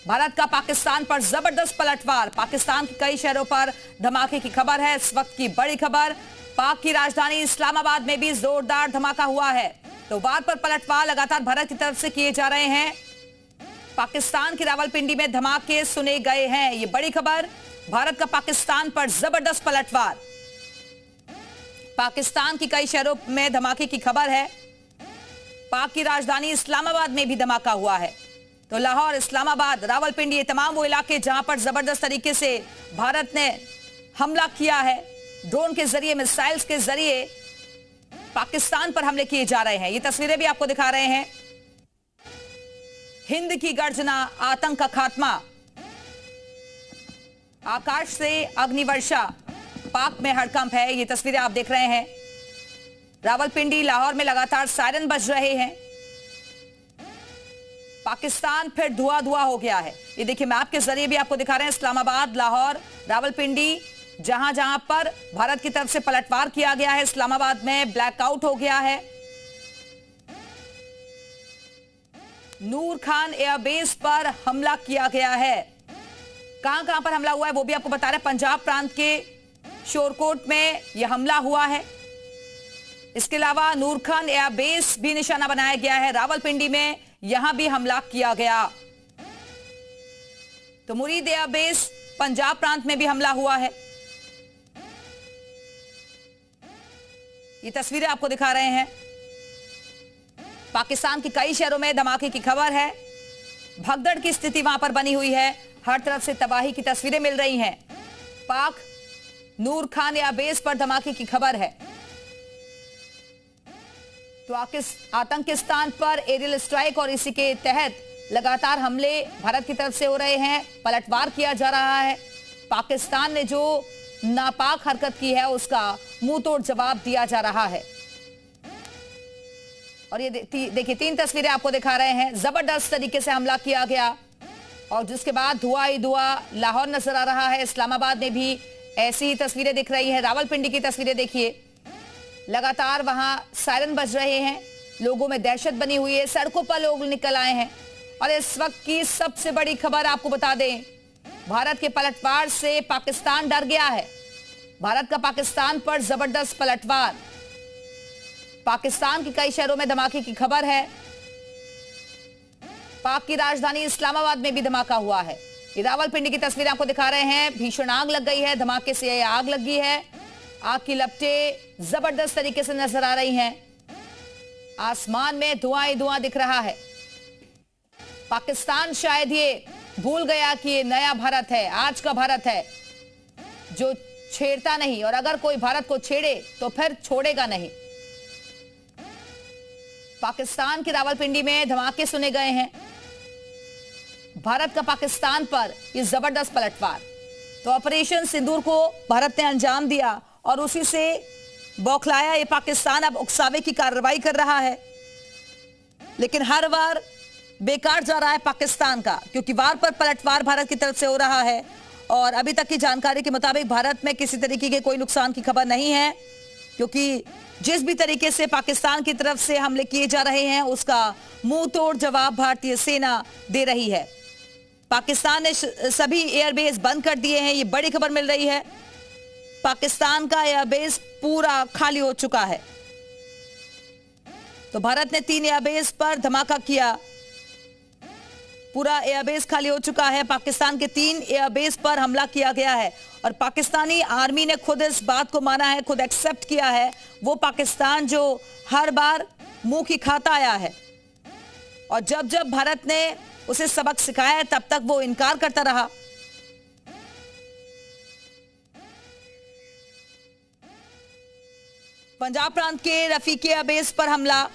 भारत का पाकिस्तान पर जबरदस्त पलटवार। पाकिस्तान के कई शहरों पर धमाके की खबर है। इस वक्त की बड़ी खबर, पाक की राजधानी इस्लामाबाद में भी जोरदार धमाका हुआ है। तो वार पर पलटवार लगातार भारत की तरफ से किए जा रहे हैं। पाकिस्तान की रावलपिंडी में धमाके सुने गए हैं। ये बड़ी खबर, भारत का पाकिस्तान पर जबरदस्त पलटवार। पाकिस्तान की कई शहरों में धमाके की खबर है। पाक की राजधानी इस्लामाबाद में भी धमाका हुआ है। तो लाहौर, इस्लामाबाद, रावलपिंडी, ये तमाम वो इलाके जहां पर जबरदस्त तरीके से भारत ने हमला किया है। ड्रोन के जरिए, मिसाइल्स के जरिए पाकिस्तान पर हमले किए जा रहे हैं। ये तस्वीरें भी आपको दिखा रहे हैं। हिंद की गर्जना, आतंक का खात्मा, आकाश से अग्निवर्षा, पाक में हड़कंप है। ये तस्वीरें आप देख रहे हैं। रावलपिंडी, लाहौर में लगातार सायरन बज रहे हैं। पाकिस्तान फिर धुआं हो गया है। ये देखिए, मैप के जरिए भी आपको दिखा रहे हैं। इस्लामाबाद, लाहौर, रावलपिंडी, जहां जहां पर भारत की तरफ से पलटवार किया गया है। इस्लामाबाद में ब्लैकआउट हो गया है। नूर खान एयरबेस पर हमला किया गया है। कहां कहां पर हमला हुआ है वो भी आपको बता रहे हैं। पंजाब प्रांत के शोरकोट में यह हमला हुआ है। इसके अलावा नूर खान एयरबेस भी निशाना बनाया गया है। रावलपिंडी में यहां भी हमला किया गया। तो मुरीद एयरबेस, पंजाब प्रांत में भी हमला हुआ है। ये तस्वीरें आपको दिखा रहे हैं। पाकिस्तान के कई शहरों में धमाके की खबर है। भगदड़ की स्थिति वहां पर बनी हुई है। हर तरफ से तबाही की तस्वीरें मिल रही हैं। पाक नूर खान एयरबेस पर धमाके की खबर है। तो आतंकिस्तान पर एरियल स्ट्राइक और इसी के तहत लगातार हमले भारत की तरफ से हो रहे हैं। पलटवार किया जा रहा है। पाकिस्तान ने जो नापाक हरकत की है उसका मुंह तोड़ जवाब दिया जा रहा है। और ये देखिए, 3 तस्वीरें आपको दिखा रहे हैं। जबरदस्त तरीके से हमला किया गया और जिसके बाद धुआं ही धुआं लाहौर नजर आ रहा है। इस्लामाबाद में भी ऐसी ही तस्वीरें दिख रही हैं। रावलपिंडी की तस्वीरें देखिए, लगातार वहां सायरन बज रहे हैं। लोगों में दहशत बनी हुई है। सड़कों पर लोग निकल आए हैं। और इस वक्त की सबसे बड़ी खबर आपको बता दें, भारत के पलटवार से पाकिस्तान डर गया है। भारत का पाकिस्तान पर जबरदस्त पलटवार। पाकिस्तान के कई शहरों में धमाके की खबर है। पाक की राजधानी इस्लामाबाद में भी धमाका हुआ है। ये रावलपिंडी की तस्वीरें आपको दिखा रहे हैं। भीषण आग लग गई है। धमाके से आग लगी है। आग की लपटें जबरदस्त तरीके से नजर आ रही हैं। आसमान में धुआं ही धुआं दिख रहा है। पाकिस्तान शायद ये भूल गया कि ये नया भारत है, आज का भारत है जो छेड़ता नहीं, और अगर कोई भारत को छेड़े तो फिर छोड़ेगा नहीं। पाकिस्तान की रावलपिंडी में धमाके सुने गए हैं। भारत का पाकिस्तान पर यह जबरदस्त पलटवार। तो ऑपरेशन सिंदूर को भारत ने अंजाम दिया और उसी से बौखलाया ये पाकिस्तान अब उकसावे की कार्रवाई कर रहा है। लेकिन हर बार बेकार जा रहा है पाकिस्तान का, क्योंकि वार पर पलटवार भारत की तरफ से हो रहा है। और अभी तक की जानकारी के मुताबिक भारत में किसी तरीके के कोई नुकसान की खबर नहीं है, क्योंकि जिस भी तरीके से पाकिस्तान की तरफ से हमले किए जा रहे हैं उसका मुंह तोड़ जवाब भारतीय सेना दे रही है। पाकिस्तान ने सभी एयरबेस बंद कर दिए हैं। ये बड़ी खबर मिल रही है। पाकिस्तान का एयरबेस पूरा खाली हो चुका है। तो भारत ने 3 एयरबेस पर धमाका किया। पूरा एयरबेस खाली हो चुका है। पाकिस्तान के 3 एयरबेस पर हमला किया गया है और पाकिस्तानी आर्मी ने खुद इस बात को माना है, खुद एक्सेप्ट किया है। वो पाकिस्तान जो हर बार मुंह की खाता आया है और जब जब भारत ने उसे सबक सिखाया है तब तक वो इनकार करता रहा। पंजाब प्रांत के रफीकी एयरबेस पर हमला,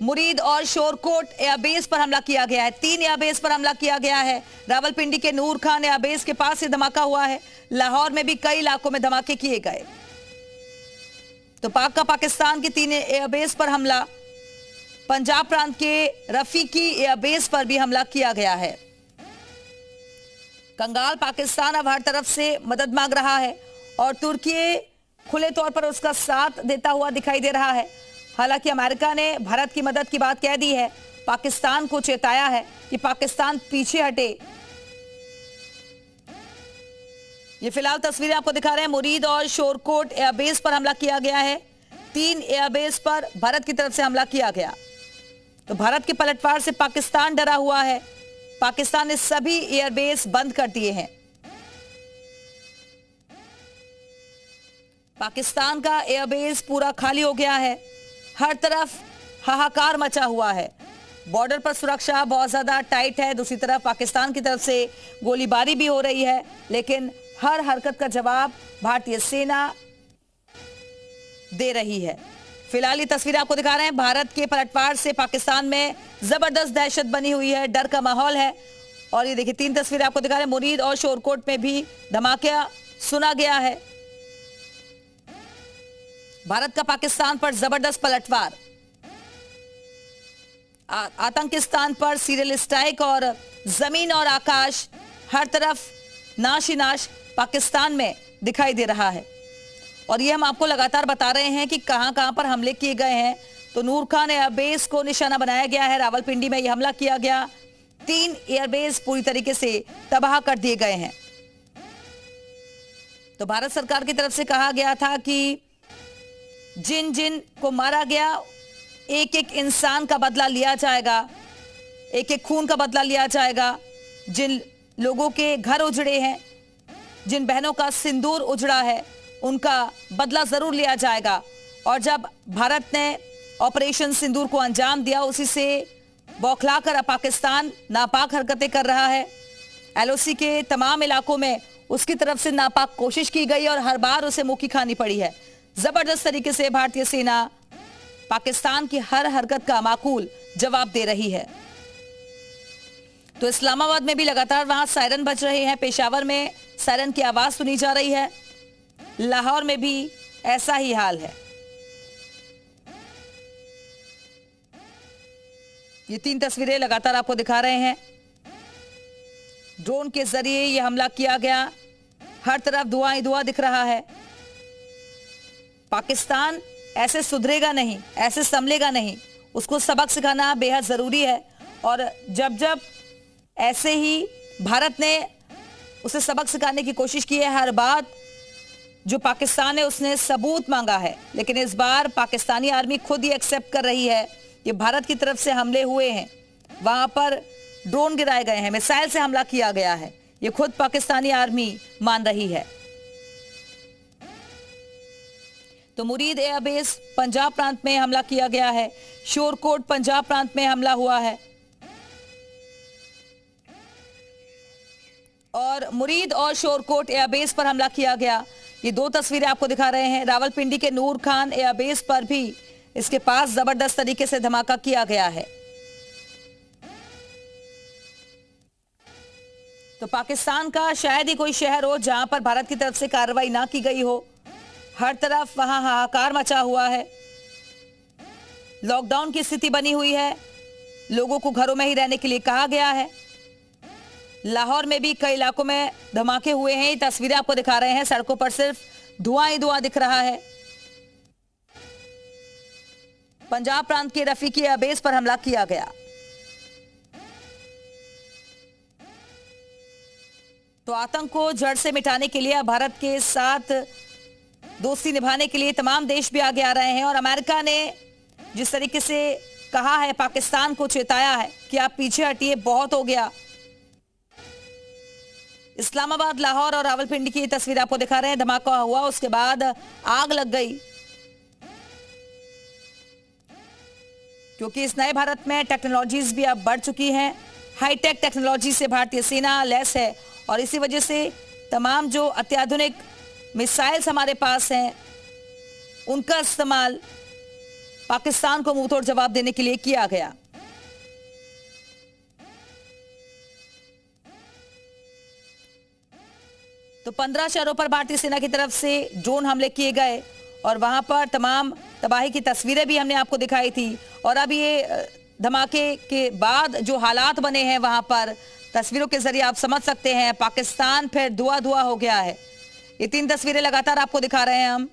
मुरीद और शोरकोट एयरबेस पर हमला किया गया है। 3 एयरबेस पर हमला किया गया है। रावलपिंडी के नूर खान एयरबेस के पास से धमाका हुआ है। लाहौर में भी कई इलाकों में धमाके किए गए। तो पाक का पाकिस्तान के 3 एयरबेस पर हमला, पंजाब प्रांत के रफीकी एयरबेस पर भी हमला किया गया है। कंगाल पाकिस्तान अब हर तरफ से मदद मांग रहा है और तुर्की खुले तौर पर उसका साथ देता हुआ दिखाई दे रहा है। हालांकि अमेरिका ने भारत की मदद की बात कह दी है पाकिस्तान को चेताया है कि पाकिस्तान पीछे हटे। ये फिलहाल तस्वीरें आपको दिखा रहे हैं। मुरीद और शोरकोट एयरबेस पर हमला किया गया है। 3 एयरबेस पर भारत की तरफ से हमला किया गया। तो भारत के पलटवार से पाकिस्तान डरा हुआ है। पाकिस्तान ने सभी एयरबेस बंद कर दिए हैं। पाकिस्तान का एयरबेस पूरा खाली हो गया है। हर तरफ हाहाकार मचा हुआ है। बॉर्डर पर सुरक्षा बहुत ज्यादा टाइट है। दूसरी तरफ पाकिस्तान की तरफ से गोलीबारी भी हो रही है, लेकिन हर हरकत का जवाब भारतीय सेना दे रही है। फिलहाल ये तस्वीर आपको दिखा रहे हैं। भारत के पलटवार से पाकिस्तान में जबरदस्त दहशत बनी हुई है, डर का माहौल है। और ये देखिए 3 तस्वीरें आपको दिखा रहे हैं। मुरीद और शोरकोट में भी धमाका सुना गया है। भारत का पाकिस्तान पर जबरदस्त पलटवार। आतंकिस्तान पर सीरियल स्ट्राइक और जमीन और आकाश, हर तरफ नाश ही नाश पाकिस्तान में दिखाई दे रहा है। और ये हम आपको लगातार बता रहे हैं कि कहां कहां पर हमले किए गए हैं। तो नूर खान एयरबेस को निशाना बनाया गया है। रावलपिंडी में यह हमला किया गया। 3 एयरबेस पूरी तरीके से तबाह कर दिए गए हैं। तो भारत सरकार की तरफ से कहा गया था कि जिन जिन को मारा गया, एक एक इंसान का बदला लिया जाएगा, एक एक खून का बदला लिया जाएगा। जिन लोगों के घर उजड़े हैं, जिन बहनों का सिंदूर उजड़ा है, उनका बदला जरूर लिया जाएगा। और जब भारत ने ऑपरेशन सिंदूर को अंजाम दिया, उसी से बौखलाकर अब पाकिस्तान नापाक हरकतें कर रहा है। एलओसी के तमाम इलाकों में उसकी तरफ से नापाक कोशिश की गई और हर बार उसे मुंह की खानी पड़ी है। जबरदस्त तरीके से भारतीय सेना पाकिस्तान की हर हरकत का माकूल जवाब दे रही है। तो इस्लामाबाद में भी लगातार वहां सायरन बज रहे हैं। पेशावर में सायरन की आवाज सुनी जा रही है। लाहौर में भी ऐसा ही हाल है। ये 3 तस्वीरें लगातार आपको दिखा रहे हैं। ड्रोन के जरिए यह हमला किया गया। हर तरफ धुआं ही धुआं दिख रहा है। पाकिस्तान ऐसे सुधरेगा नहीं, ऐसे संभलेगा नहीं। उसको सबक सिखाना बेहद जरूरी है। और जब जब ऐसे ही भारत ने उसे सबक सिखाने की कोशिश की है, हर बात जो पाकिस्तान है उसने सबूत मांगा है। लेकिन इस बार पाकिस्तानी आर्मी खुद ही एक्सेप्ट कर रही है कि भारत की तरफ से हमले हुए हैं। वहां पर ड्रोन गिराए गए हैं, मिसाइल से हमला किया गया है। ये खुद पाकिस्तानी आर्मी मान रही है। तो मुरीद एयरबेस पंजाब प्रांत में हमला किया गया है। शोरकोट पंजाब प्रांत में हमला हुआ है। और मुरीद और शोरकोट एयरबेस पर हमला किया गया। ये 2 तस्वीरें आपको दिखा रहे हैं। रावलपिंडी के नूर खान एयरबेस पर भी इसके पास जबरदस्त तरीके से धमाका किया गया है। तो पाकिस्तान का शायद ही कोई शहर हो जहां पर भारत की तरफ से कार्रवाई ना की गई हो। हर तरफ वहां हाहाकार मचा हुआ है। लॉकडाउन की स्थिति बनी हुई है। लोगों को घरों में ही रहने के लिए कहा गया है। लाहौर में भी कई इलाकों में धमाके हुए हैं। ये तस्वीरें आपको दिखा रहे हैं। सड़कों पर सिर्फ धुआं ही धुआं दिख रहा है। पंजाब प्रांत के रफीकी एयरबेस पर हमला किया गया। तो आतंक को जड़ से मिटाने के लिए भारत के साथ दोस्ती निभाने के लिए तमाम देश भी आगे आ रहे हैं। और अमेरिका ने जिस तरीके से कहा है, पाकिस्तान को चेताया है कि आप पीछे हटिए, बहुत हो गया। इस्लामाबाद, लाहौर और रावलपिंडी की तस्वीर आपको दिखा रहे हैं। धमाका हुआ, उसके बाद आग लग गई। क्योंकि इस नए भारत में टेक्नोलॉजीज भी अब बढ़ चुकी हैं। हाईटेक टेक्नोलॉजी से भारतीय सेना लैस है और इसी वजह से तमाम जो अत्याधुनिक मिसाइल्स हमारे पास हैं, उनका इस्तेमाल पाकिस्तान को मुंहतोड़ जवाब देने के लिए किया गया। तो 15 शहरों पर भारतीय सेना की तरफ से ड्रोन हमले किए गए और वहां पर तमाम तबाही की तस्वीरें भी हमने आपको दिखाई थी। और अब ये धमाके के बाद जो हालात बने हैं वहां पर तस्वीरों के जरिए आप समझ सकते हैं, पाकिस्तान फिर धुआं धुआं हो गया है। ये 3 तस्वीरें लगातार आपको दिखा रहे हैं हम।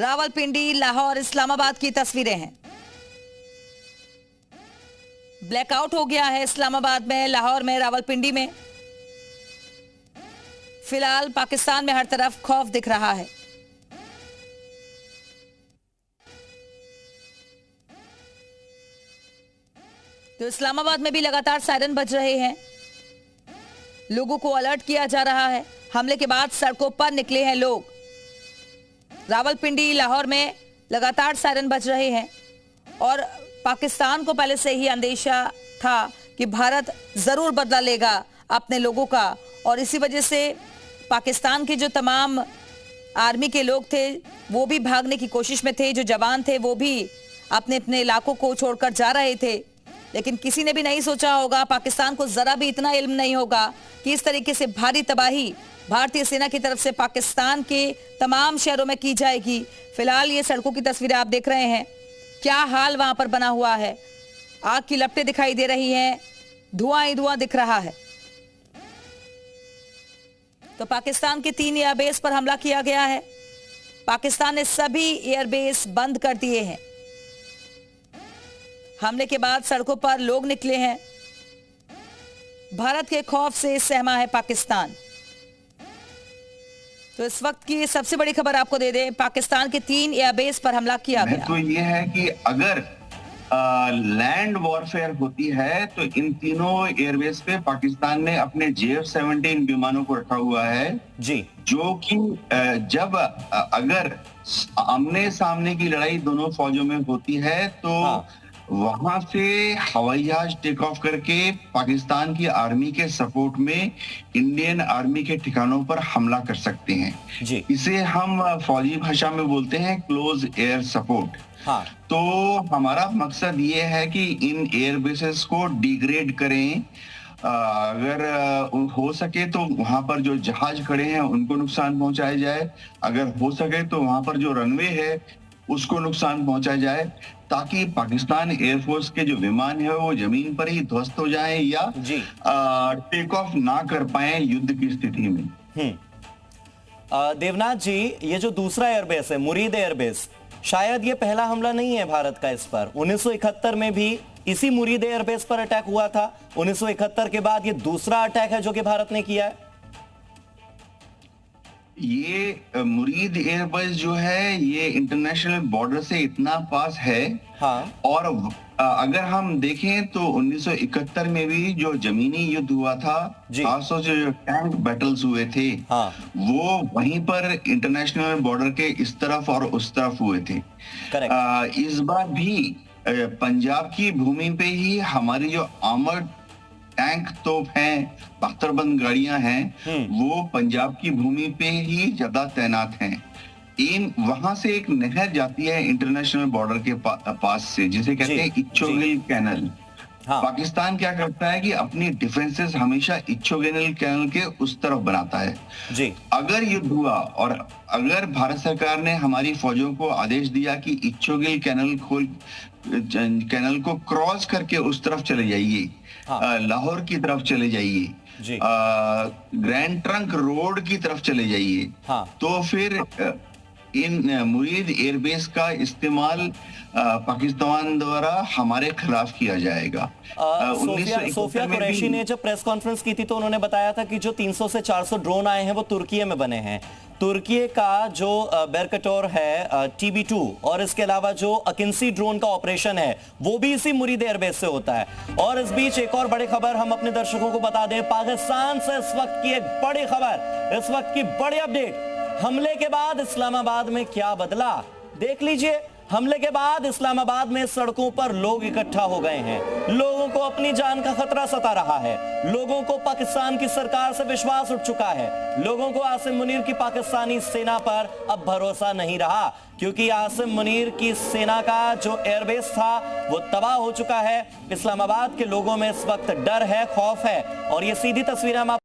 रावलपिंडी, लाहौर, इस्लामाबाद की तस्वीरें हैं। ब्लैकआउट हो गया है इस्लामाबाद में, लाहौर में, रावलपिंडी में। फिलहाल पाकिस्तान में हर तरफ खौफ दिख रहा है। तो इस्लामाबाद में भी लगातार सायरन बज रहे हैं, लोगों को अलर्ट किया जा रहा है। हमले के बाद सड़कों पर निकले हैं लोग। रावलपिंडी, लाहौर में लगातार सायरन बज रहे हैं और पाकिस्तान को पहले से ही अंदेशा था कि भारत जरूर बदला लेगा अपने लोगों का, और इसी वजह से पाकिस्तान के जो तमाम आर्मी के लोग थे वो भी भागने की कोशिश में थे, जो जवान थे वो भी अपने अपने इलाकों को छोड़कर जा रहे थे। लेकिन किसी ने भी नहीं सोचा होगा, पाकिस्तान को जरा भी इतना इल्म नहीं होगा कि इस तरीके से भारी तबाही भारतीय सेना की तरफ से पाकिस्तान के तमाम शहरों में की जाएगी। फिलहाल ये सड़कों की तस्वीरें आप देख रहे हैं, क्या हाल वहां पर बना हुआ है। आग की लपटें दिखाई दे रही हैं, धुआं ही धुआं दिख रहा है। तो पाकिस्तान के 3 एयरबेस पर हमला किया गया है। पाकिस्तान ने सभी एयरबेस बंद कर दिए हैं। हमले के बाद सड़कों पर लोग निकले हैं। भारत के खौफ से सहमा है पाकिस्तान। तो इस वक्त की सबसे बड़ी खबर आपको दे दें, पाकिस्तान के 3 एयरबेस पर हमला किया गया। तो ये है कि अगर लैंड वॉरफेयर होती है तो इन तीनों एयरबेस पे पाकिस्तान ने अपने JF-17 विमानों को रखा हुआ है जी, जो कि जब अगर आमने सामने की लड़ाई दोनों फौजों में होती है तो वहां से हवाई जहाज टेक ऑफ करके पाकिस्तान की आर्मी के सपोर्ट में इंडियन आर्मी के ठिकानों पर हमला कर सकते हैं जी। इसे हम फौजी भाषा में बोलते हैं क्लोज एयर सपोर्ट। तो हमारा मकसद ये है कि इन एयरबेसेस को डिग्रेड करें, अगर हो सके तो वहां पर जो जहाज खड़े हैं उनको नुकसान पहुंचाया जाए, अगर हो सके तो वहां पर जो रनवे है उसको नुकसान पहुंचाया जाए, ताकि पाकिस्तान एयरफोर्स के जो विमान है वो जमीन पर ही ध्वस्त हो जाएं या टेक ऑफ ना कर पाए युद्ध की स्थिति में। देवनाथ जी, ये जो दूसरा एयरबेस है मुरीद एयरबेस, शायद ये पहला हमला नहीं है भारत का इस पर। 1971 में भी इसी मुरीद एयरबेस पर अटैक हुआ था। 1971 के बाद ये दूसरा अटैक है जो कि भारत ने किया है। ये मुरीद एयरबेस जो है ये इंटरनेशनल बॉर्डर से इतना पास है और अगर हम देखें तो 1971 में भी जो जमीनी युद्ध हुआ था, खासतौर से जो टैंक बैटल्स हुए थे वो वहीं पर इंटरनेशनल बॉर्डर के इस तरफ और उस तरफ हुए थे। इस बार भी पंजाब की भूमि पे ही हमारी जो आर्मर्ड टैंक तोप हैं, बख्तरबंद गाड़ियां हैं, वो पंजाब की भूमि पे ही ज्यादा तैनात हैं। वहां से एक नहर जाती है इंटरनेशनल बॉर्डर के पास से, जिसे कहते हैं इच्छोगिल कैनल। पाकिस्तान क्या करता है कि अपनी डिफेंसेस हमेशा इच्छोगिल कैनल के उस तरफ बनाता है जी। अगर युद्ध हुआ और अगर भारत सरकार ने हमारी फौजों को आदेश दिया कि इच्छोगिल कैनल को क्रॉस करके उस तरफ चले जाइए, लाहौर की तरफ चले जाइए, ग्रैंड ट्रंक रोड की तरफ चले जाइए, तो फिर इन मुरीद एयरबेस का इस्तेमाल पाकिस्तान द्वारा हमारे खिलाफ किया जाएगा। सोफिया कुरैशी ने जब प्रेस कॉन्फ्रेंस की थी तो उन्होंने बताया था कि जो 300 से 400 ड्रोन आए हैं वो तुर्की में बने हैं। तुर्की का जो बेरकटोर है TB2 और इसके अलावा जो अकिंसी ड्रोन का ऑपरेशन है वो भी इसी मुरीद एयरबेस से होता है। और इस बीच एक और बड़ी खबर हम अपने दर्शकों को बता दें, पाकिस्तान से इस वक्त की एक बड़ी खबर, इस वक्त की बड़ी अपडेट। हमले के बाद इस्लामाबाद में क्या बदला, देख लीजिए। हमले के बाद इस्लामाबाद में सड़कों पर लोग इकट्ठा हो गए हैं। लोगों को अपनी जान का खतरा सता रहा है। लोगों को पाकिस्तान की सरकार से विश्वास उठ चुका है। लोगों को आसिम मुनीर की पाकिस्तानी सेना पर अब भरोसा नहीं रहा, क्योंकि आसिम मुनीर की सेना का जो एयरबेस था वो तबाह हो चुका है। इस्लामाबाद के लोगों में इस वक्त डर है, खौफ है। और ये सीधी तस्वीरें हम